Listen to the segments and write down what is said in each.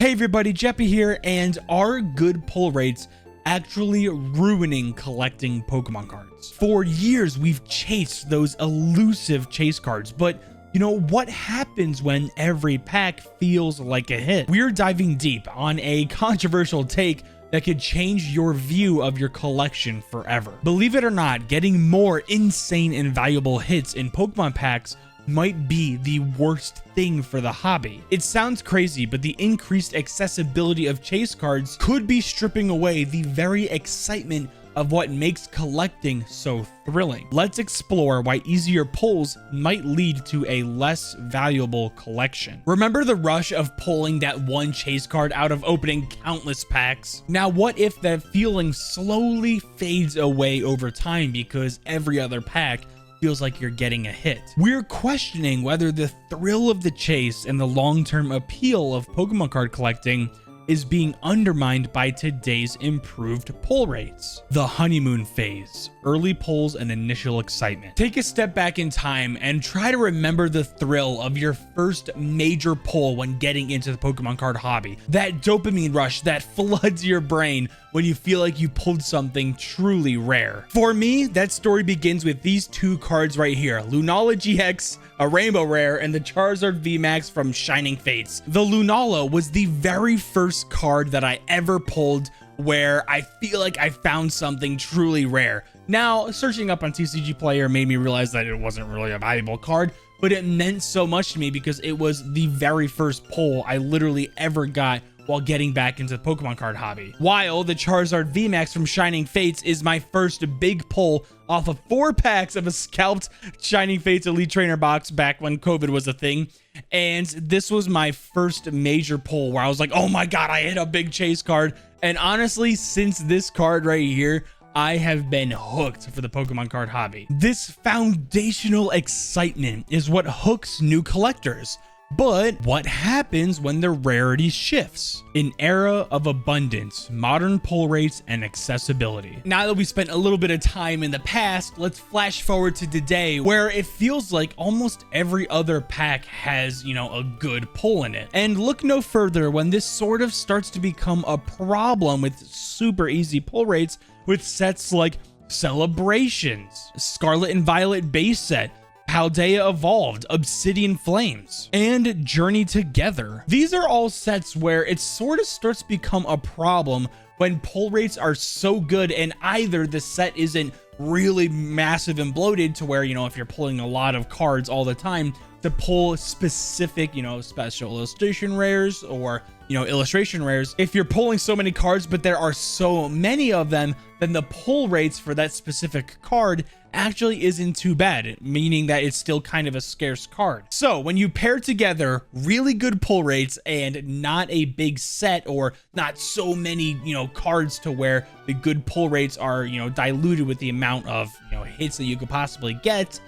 Hey everybody, Jeppy here, and are good pull rates actually ruining collecting Pokemon cards? For years, we've chased those elusive chase cards, but you know what happens when every pack feels like a hit? We're diving deep on a controversial take that could change your view of your collection forever. Believe it or not, getting more insane and valuable hits in Pokemon packs might be the worst thing for the hobby. It sounds crazy, but the increased accessibility of chase cards could be stripping away the very excitement of what makes collecting so thrilling. Let's explore why easier pulls might lead to a less valuable collection. Remember the rush of pulling that one chase card out of opening countless packs? Now, what if that feeling slowly fades away over time because every other pack feels like you're getting a hit? We're questioning whether the thrill of the chase and the long-term appeal of Pokemon card collecting is being undermined by today's improved pull rates. The honeymoon phase, early pulls and initial excitement. Take a step back in time and try to remember the thrill of your first major pull when getting into the Pokemon card hobby. That dopamine rush that floods your brain when you feel like you pulled something truly rare. For me, that story begins with these two cards right here, Lunala GX, a rainbow rare, and the Charizard VMAX from Shining Fates. The Lunala was the very first card that I ever pulled where I feel like I found something truly rare. Now, searching up on TCG Player made me realize that it wasn't really a valuable card, but it meant so much to me because it was the very first pull I literally ever got while getting back into the Pokemon card hobby. While the Charizard VMAX from Shining Fates is my first big pull off of 4 packs of a scalped Shining Fates Elite Trainer box back when COVID was a thing. And this was my first major pull where I was like, oh my God, I hit a big chase card. And honestly, since this card right here, I have been hooked for the Pokemon card hobby. This foundational excitement is what hooks new collectors. But what happens when the rarity shifts? An era of abundance, modern pull rates, and accessibility. Now that we spent a little bit of time in the past, let's flash forward to today where it feels like almost every other pack has, a good pull in it. And look no further when this sort of starts to become a problem with super easy pull rates with sets like Celebrations, Scarlet and Violet base set, Paldea Evolved, Obsidian Flames, and Journey Together. These are all sets where it sort of starts to become a problem when pull rates are so good and either the set isn't really massive and bloated to where, if you're pulling a lot of cards all the time to pull specific, special illustration rares or, illustration rares. If you're pulling so many cards, but there are so many of them, then the pull rates for that specific card actually isn't too bad, meaning that it's still kind of a scarce card. So when you pair together really good pull rates and not a big set or not so many, cards to where the good pull rates are, diluted with the amount of, hits that you could possibly get,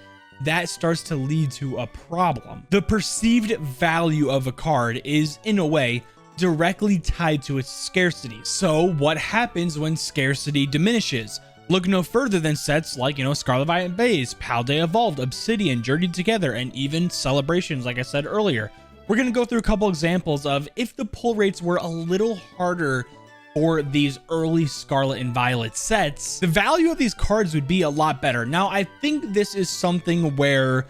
that starts to lead to a problem. The perceived value of a card is, in a way, directly tied to its scarcity. So what happens when scarcity diminishes? Look no further than sets like, Scarlet Violet Base, Paldea Evolved, Obsidian, Journey Together, and even Celebrations, like I said earlier. We're going to go through a couple examples of if the pull rates were a little harder for these early Scarlet and Violet sets, the value of these cards would be a lot better. Now, I think this is something where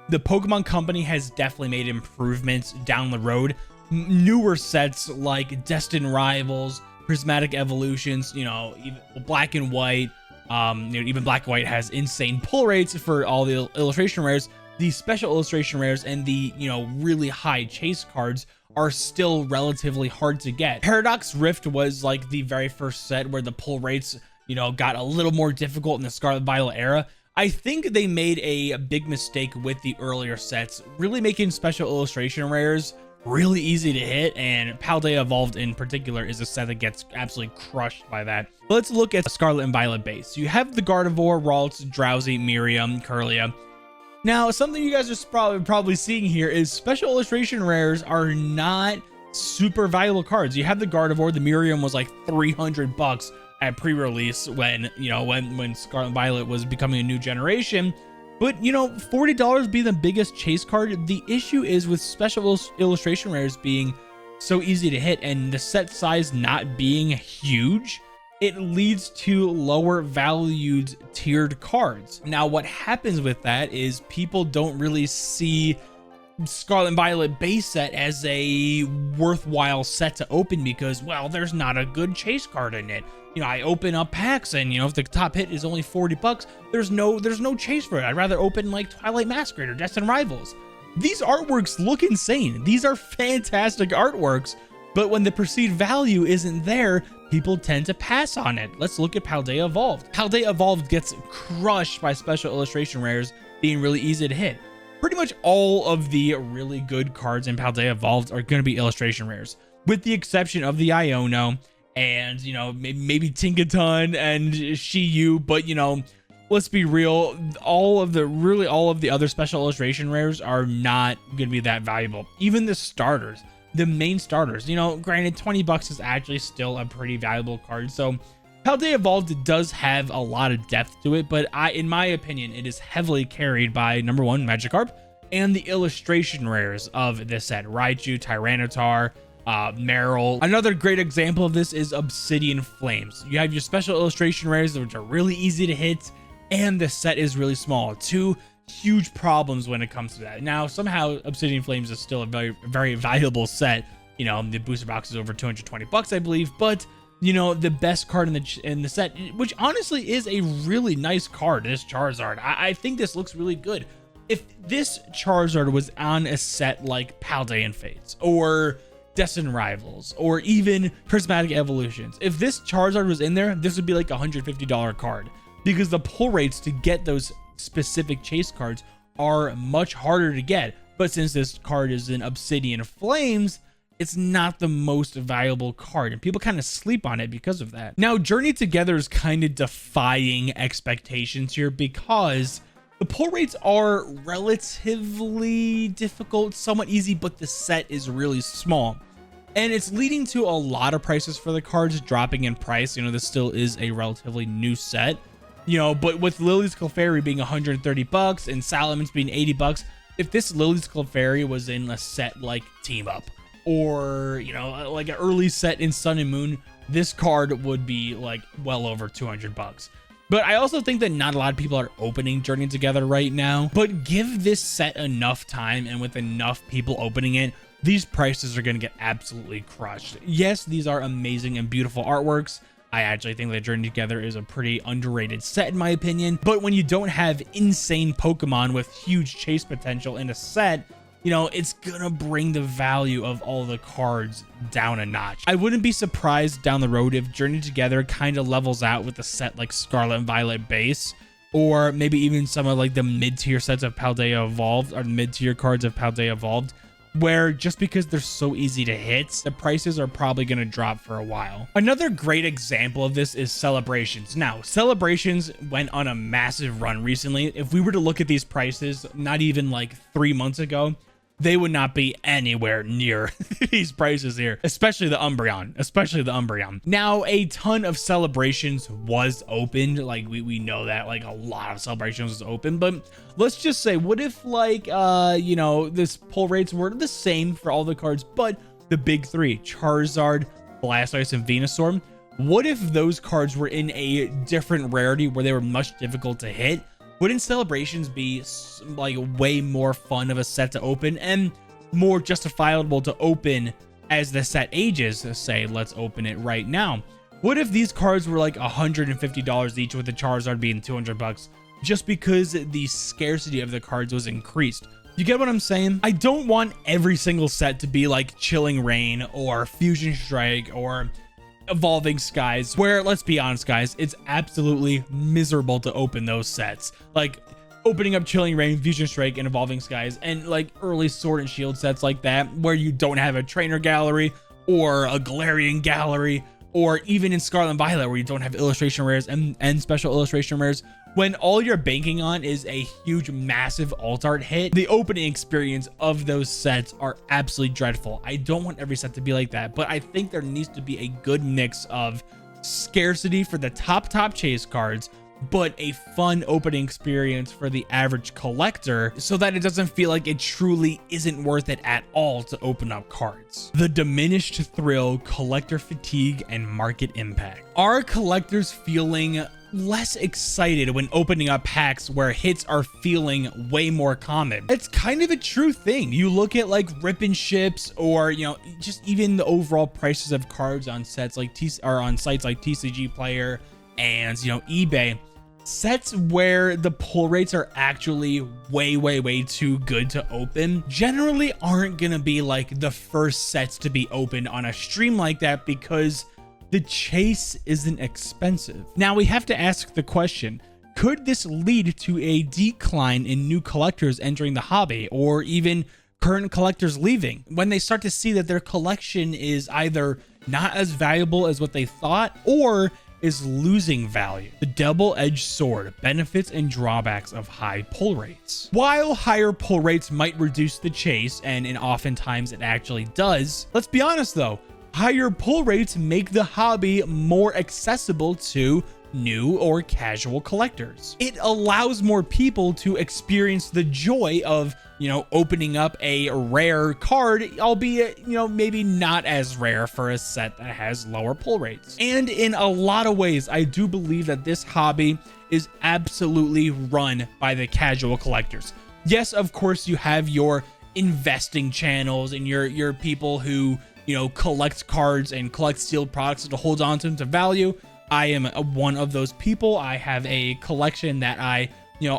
the Pokemon Company has definitely made improvements down the road. Newer sets like Destined Rivals, Prismatic Evolutions, even Black and White, even Black and White has insane pull rates for all the illustration rares. The special illustration rares and the, really high chase cards are still relatively hard to get. Paradox Rift was like the very first set where the pull rates, got a little more difficult in the Scarlet Violet era. I think they made a big mistake with the earlier sets, really making special illustration rares really easy to hit, and Paldea Evolved in particular is a set that gets absolutely crushed by that. But let's look at Scarlet and Violet base. You have the Gardevoir, Ralts, Drowsy, Miriam, Kirlia. Now, something you guys are probably seeing here is special illustration rares are not super valuable cards. You have the Gardevoir, the Miriam was like $300 at pre-release when, when Scarlet and Violet was becoming a new generation. But, $40 being the biggest chase card. The issue is with special illustration rares being so easy to hit, and the set size not being huge, it leads to lower valued tiered cards. Now, what happens with that is people don't really see Scarlet and Violet base set as a worthwhile set to open because, well, there's not a good chase card in it. You know, I open up packs and, you know, if the top hit is only 40 bucks, there's no chase for it. I'd rather open like Twilight Masquerade or Destined Rivals. These artworks look insane. These are fantastic artworks, but when the perceived value isn't there, people tend to pass on it. Let's look at Paldea Evolved. Paldea Evolved gets crushed by special illustration rares being really easy to hit. Pretty much all of the really good cards in Paldea Evolved are going to be illustration rares, with the exception of the Iono and, you know, maybe Tinkaton and Shiyu, but, you know, let's be real, all of the other special illustration rares are not going to be that valuable. Even the starters, the main starters, you know, granted 20 bucks is actually still a pretty valuable card. So Paldea Evolved does have a lot of depth to it, but in my opinion, it is heavily carried by number one, Magikarp, and the illustration rares of this set, Raichu, Tyranitar, Meryl. Another great example of this is Obsidian Flames. You have your special illustration rares, which are really easy to hit, and the set is really small. Two huge problems when it comes to that. Now, somehow Obsidian Flames is still a very, very valuable set. You know, the booster box is over 220 bucks, I believe, but you know, the best card in the set, which honestly is a really nice card, this Charizard. I think this looks really good. If this Charizard was on a set like Paldean Fates or Destined Rivals or even Prismatic Evolutions, if this Charizard was in there, this would be like a $150 card, because the pull rates to get those specific chase cards are much harder to get. But since this card is in Obsidian Flames, it's not the most valuable card, and people kind of sleep on it because of that. Now, Journey Together is kind of defying expectations here because the pull rates are relatively difficult, somewhat easy, but the set is really small. And it's leading to a lot of prices for the cards dropping in price. You know, this still is a relatively new set, you know, but with Lily's Clefairy being 130 bucks and Salamence being 80 bucks, if this Lily's Clefairy was in a set like Team Up or, you know, like an early set in Sun and Moon, this card would be like well over 200 bucks. But I also think that not a lot of people are opening Journey Together right now, but give this set enough time and with enough people opening it, these prices are going to get absolutely crushed. Yes, these are amazing and beautiful artworks. I actually think that Journey Together is a pretty underrated set in my opinion, but when you don't have insane Pokemon with huge chase potential in a set, you know, it's gonna bring the value of all the cards down a notch. I wouldn't be surprised down the road if Journey Together kind of levels out with a set like Scarlet and Violet base, or maybe even some of like the mid-tier sets of Paldea Evolved or mid-tier cards of Paldea Evolved, where just because they're so easy to hit, the prices are probably going to drop for a while. Another great example of this is Celebrations. Now, Celebrations went on a massive run recently. If we were to look at these prices, not even like 3 months ago, they would not be anywhere near these prices here, especially the Umbreon. Now, a ton of Celebrations was opened. Like we know that, like a lot of Celebrations was open, but let's just say, what if like, you know, this pull rates were the same for all the cards, but the big three, Charizard, Blastoise, and Venusaur, what if those cards were in a different rarity where they were much difficult to hit? Wouldn't Celebrations be like way more fun of a set to open and more justifiable to open as the set ages? Say, let's open it right now. What if these cards were like $150 each, with the Charizard being 200 bucks, just because the scarcity of the cards was increased? You get what I'm saying? I don't want every single set to be like Chilling Reign or Fusion Strike or Evolving Skies, where, let's be honest guys, it's absolutely miserable to open those sets. Like opening up Chilling Reign, Fusion Strike, and Evolving Skies, and like early Sword and Shield sets like that, where you don't have a trainer gallery or a Galarian gallery, or even in Scarlet and Violet where you don't have illustration rares and special illustration rares, when all you're banking on is a huge, massive alt art hit. The opening experience of those sets are absolutely dreadful. I don't want every set to be like that, but I think there needs to be a good mix of scarcity for the top chase cards, but a fun opening experience for the average collector so that it doesn't feel like it truly isn't worth it at all to open up cards. The diminished thrill, collector fatigue, and market impact. Are collectors feeling less excited when opening up packs where hits are feeling way more common? It's kind of a true thing. You look at like rip and ships, or just even the overall prices of cards on sets like on sites like TCG Player and eBay. Sets where the pull rates are actually way too good to open generally aren't gonna be like the first sets to be opened on a stream like that, because the chase isn't expensive. Now we have to ask the question, could this lead to a decline in new collectors entering the hobby, or even current collectors leaving when they start to see that their collection is either not as valuable as what they thought, or is losing value? The double-edged sword, benefits and drawbacks of high pull rates. While higher pull rates might reduce the chase, and oftentimes it actually does, let's be honest though, higher pull rates make the hobby more accessible to new or casual collectors. It allows more people to experience the joy of, opening up a rare card, albeit, maybe not as rare for a set that has lower pull rates. And in a lot of ways, I do believe that this hobby is absolutely run by the casual collectors. Yes, of course, you have your investing channels and your people who, collect cards and collect sealed products to hold on to them to value. I am one of those people. I have a collection that I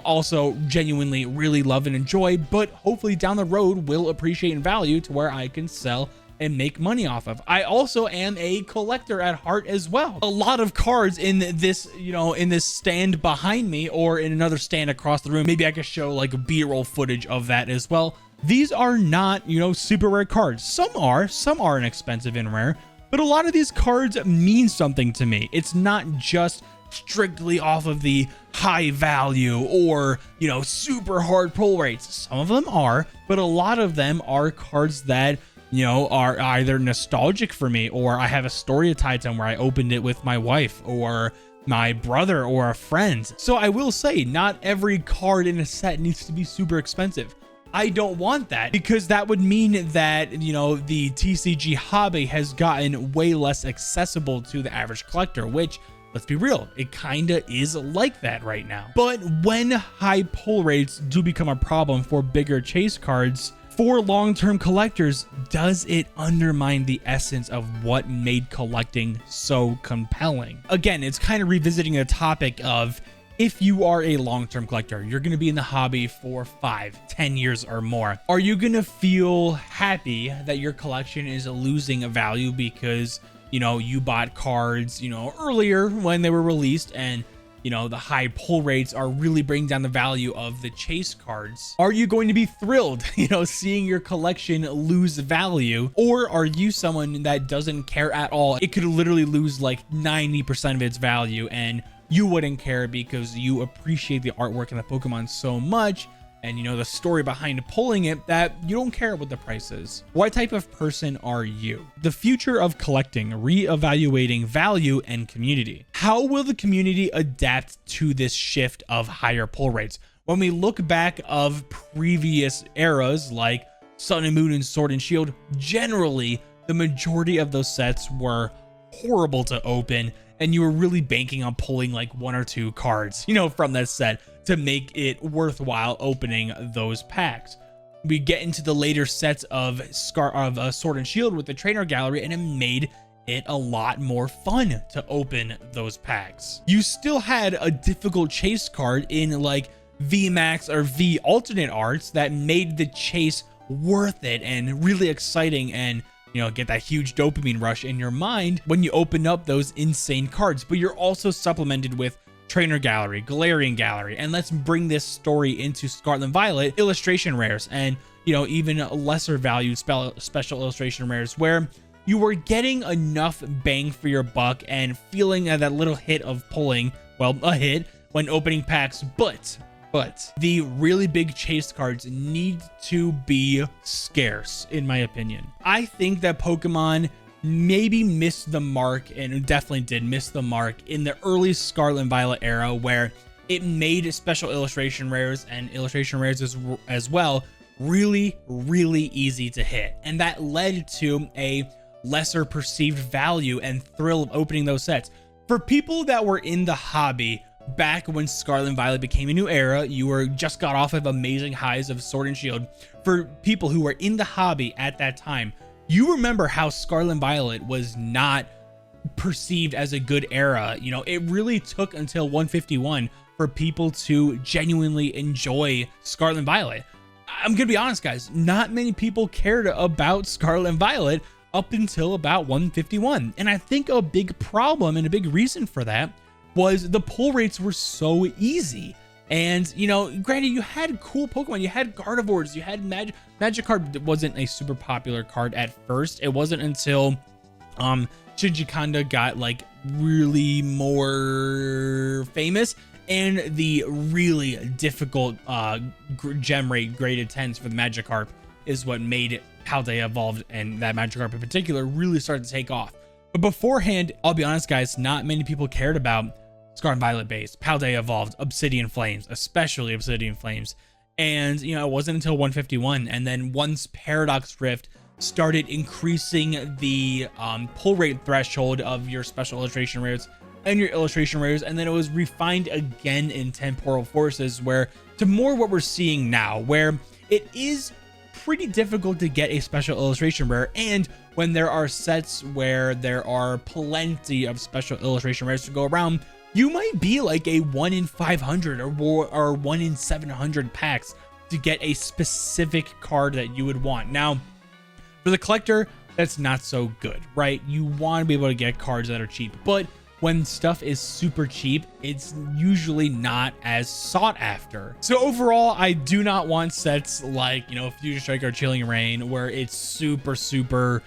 also genuinely really love and enjoy, but hopefully down the road will appreciate in value to where I can sell and make money off of. I also am a collector at heart as well. A lot of cards in this, in this stand behind me, or in another stand across the room. Maybe I could show like B-roll footage of that as well. These are not, super rare cards. Some are inexpensive and rare, but a lot of these cards mean something to me. It's not just strictly off of the high value or, super hard pull rates. Some of them are, but a lot of them are cards that, are either nostalgic for me, or I have a story tied to them where I opened it with my wife or my brother or a friend. So I will say, not every card in a set needs to be super expensive. I don't want that, because that would mean that, the TCG hobby has gotten way less accessible to the average collector, which, let's be real, it kinda is like that right now. But when high pull rates do become a problem for bigger chase cards, for long-term collectors, does it undermine the essence of what made collecting so compelling? Again, it's kind of revisiting the topic of, if you are a long-term collector, you're going to be in the hobby for 5-10 years or more. Are you going to feel happy that your collection is losing value because, you bought cards, earlier when they were released, and, the high pull rates are really bringing down the value of the chase cards? Are you going to be thrilled, seeing your collection lose value? Or are you someone that doesn't care at all? It could literally lose like 90% of its value, and you wouldn't care because you appreciate the artwork and the Pokemon so much, and the story behind pulling it, that you don't care what the price is. What type of person are you? The future of collecting, reevaluating value and community. How will the community adapt to this shift of higher pull rates? When we look back of previous eras like Sun and Moon and Sword and Shield, generally the majority of those sets were horrible to open, and you were really banking on pulling like 1 or 2 cards, from that set to make it worthwhile opening those packs. We get into the later sets of Sword and Shield with the trainer gallery, and it made it a lot more fun to open those packs. You still had a difficult chase card in like VMAX or V alternate arts that made the chase worth it and really exciting, and get that huge dopamine rush in your mind when you open up those insane cards. But you're also supplemented with Trainer Gallery, Galarian Gallery, and let's bring this story into Scarlet and Violet, illustration rares, and even lesser valued special illustration rares, where you were getting enough bang for your buck and feeling that little hit of pulling, well, a hit when opening packs. But the really big chase cards need to be scarce, in my opinion. I think that Pokemon maybe missed the mark, and it definitely did miss the mark in the early Scarlet and Violet era, where it made special illustration rares and illustration rares as well really easy to hit, and that led to a lesser perceived value and thrill of opening those sets. For people that were in the hobby back when Scarlet and Violet became a new era, you were just got off of amazing highs of Sword and Shield. For people who were in the hobby at that time, you remember how Scarlet and Violet was not perceived as a good era. You know, it really took until 151 for people to genuinely enjoy Scarlet and Violet. I'm gonna be honest, guys, not many people cared about Scarlet and Violet up until about 151. And I think a big problem and a big reason for that was the pull rates were so easy. And, you know, granted, you had cool Pokemon, you had Gardevoirs, you had Magikarp wasn't a super popular card at first. It wasn't until Shigikanda got like really more famous, and the really difficult gem rate graded 10s for the Magikarp is what made it how they evolved, and that Magikarp in particular really started to take off. But beforehand, I'll be honest, guys, not many people cared about Scarlet and Violet base. Paldea evolved, Obsidian Flames, especially Obsidian Flames. And, you know, it wasn't until 151. And then once Paradox Rift started increasing the pull rate threshold of your special illustration rares and your illustration rares, and then it was refined again in Temporal Forces, where to more what we're seeing now, where it is pretty difficult to get a special illustration rare. And when there are sets where there are plenty of special illustration rares to go around, you might be like a 1 in 500 or 1 in 700 packs to get a specific card that you would want. Now, for the collector, that's not so good, right? You want to be able to get cards that are cheap, but when stuff is super cheap, it's usually not as sought after. So overall, I do not want sets like, you know, Future Strike or Chilling Reign, where it's super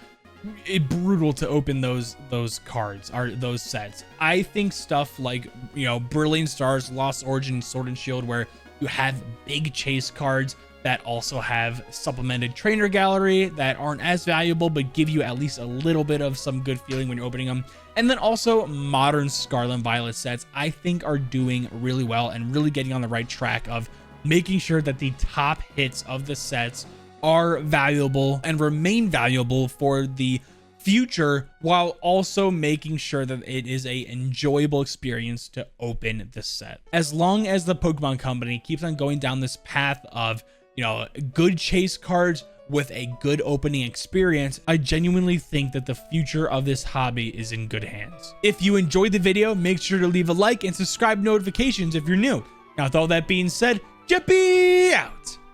brutal to open those cards or those sets. I think stuff like, you know, Brilliant Stars, Lost Origin, Sword and Shield, where you have big chase cards that also have supplemented trainer gallery that aren't as valuable but give you at least a little bit of some good feeling when you're opening them. And then also modern Scarlet and Violet sets, I think, are doing really well and really getting on the right track of making sure that the top hits of the sets are valuable and remain valuable for the future, while also making sure that it is a enjoyable experience to open the set. As long as the Pokemon Company keeps on going down this path of, you know, good chase cards with a good opening experience, I genuinely think that the future of this hobby is in good hands. If you enjoyed the video, make sure to leave a like and subscribe notifications if you're new. Now, with all that being said, Jeppy out!